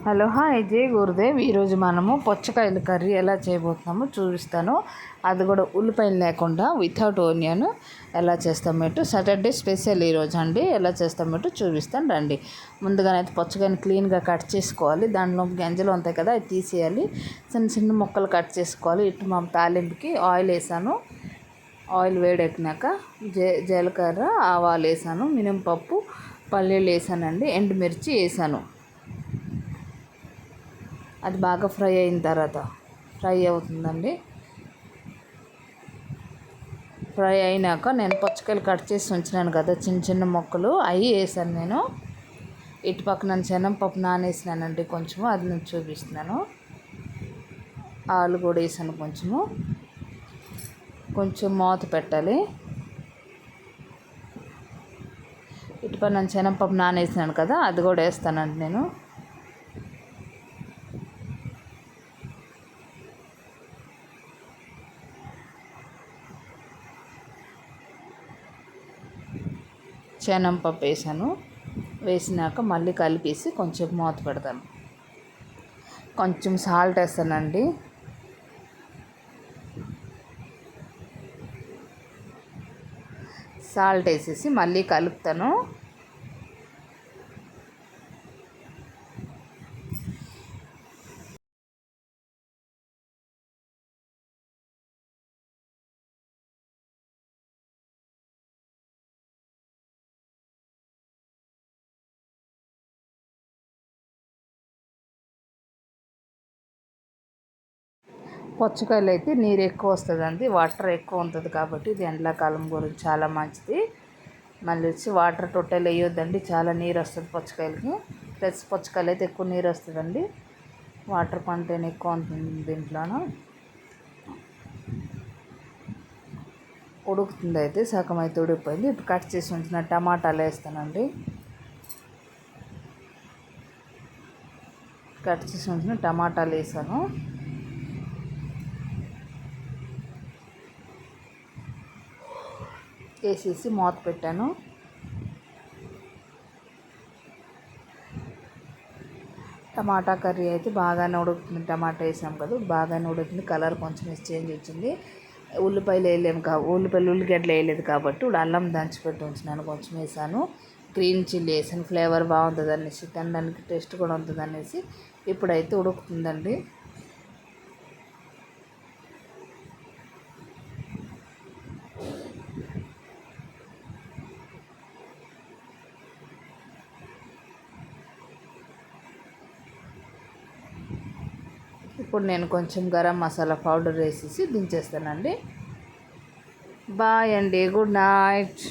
Hello hi జై గురుదేవ్. ఈరోజు మనము పుచ్చకాయల కర్రీ ఎలా చేయబోతున్నామో చూపిస్తాను. అది కూడా ఉల్లిపాయలు లేకుండా వితౌట్ ఆనియన్ ఎలా చేస్తామేటో సాటర్డే స్పెషల్ ఈరోజు అండి. ఎలా చేస్తామేటో చూపిస్తాను రండి. ముందుగానైతే పుచ్చకాయని క్లీన్గా కట్ చేసుకోవాలి. దాంట్లో గింజలు ఉంటాయి కదా, అవి తీసేయాలి. చిన్న చిన్న ముక్కలు కట్ చేసుకోవాలి. ఇటు మా తాలింపుకి ఆయిల్ వేసాను. ఆయిల్ వేడెక్కినాక జీలకర్ర ఆవాలు వేసాను, మినపప్పు పల్లీలు వేసానండి, ఎండుమిర్చి వేసాను. అది బాగా ఫ్రై అయిన తర్వాత ఫ్రై అవుతుందండి. ఫ్రై అయినాక నేను పుచ్చకాయలు కట్ చేసి ఉంచినాను కదా చిన్న చిన్న ముక్కలు, అవి వేసాను నేను. ఇటు పక్కన శనగపప్పు నానేసినానండి కొంచెము, అది నేను చూపిస్తున్నాను. ఆలు కూడా వేసాను కొంచెము. కొంచెం మూత పెట్టాలి. ఇటు పక్కన శనగపప్పు నానేసినాను కదా, అది కూడా వేస్తానండి నేను. శనగపప్పు వేసాను. వేసినాక మళ్ళీ కలిపేసి కొంచెం మూత పెడతాను. కొంచెం సాల్ట్ వేస్తానండి. సాల్ట్ వేసేసి మళ్ళీ కలుపుతాను. పుచ్చకాయలు అయితే నీరు ఎక్కువ వస్తుందండి, వాటర్ ఎక్కువ ఉంటుంది కాబట్టి ఇది ఎండాకాలం గురించి చాలా మంచిది. మళ్ళీ వచ్చి వాటర్ టొట్టెలు వేయొద్దండి, చాలా నీరు వస్తుంది పుచ్చకాయలకి. ప్లస్ పుచ్చకాయలు అయితే ఎక్కువ నీరు వస్తుందండి, వాటర్ కంటెంట్ ఎక్కువ ఉంటుంది దీంట్లోనూ. ఉడుకుతుంది అయితే సగం అయితే ఉడికిపోయింది. ఇప్పుడు కట్ చేసి ఉంచిన టమాటాలు వేస్తానండి. కట్ చేసి ఉంచిన టమాటాలు వేసాను. వేసేసి మూత పెట్టాను. టమాటా కర్రీ అయితే బాగానే ఉడుకుతుంది. టమాటా వేసాం కదా, బాగానే ఉడుకుతుంది. కలర్ కొంచెం చేంజ్ వచ్చింది. ఉల్లిపాయలు వేయలేము ఉల్లిగడ్డలు వేయలేదు కాబట్టి ఇప్పుడు అల్లం దంచిపెట్టి ఉంచినాను, కొంచెం వేసాను. గ్రీన్ చిల్లీ వేసాను, ఫ్లేవర్ బాగుంటుంది అనేసి, తినడానికి టేస్ట్ కూడా ఉంటుంది అనేసి. ఇప్పుడైతే ఉడుకుతుందండి. ఇప్పుడు నేను కొంచెం గరం మసాలా పౌడర్ వేసేసి దించేస్తానండి. బాయ్ అండి, గుడ్ నైట్.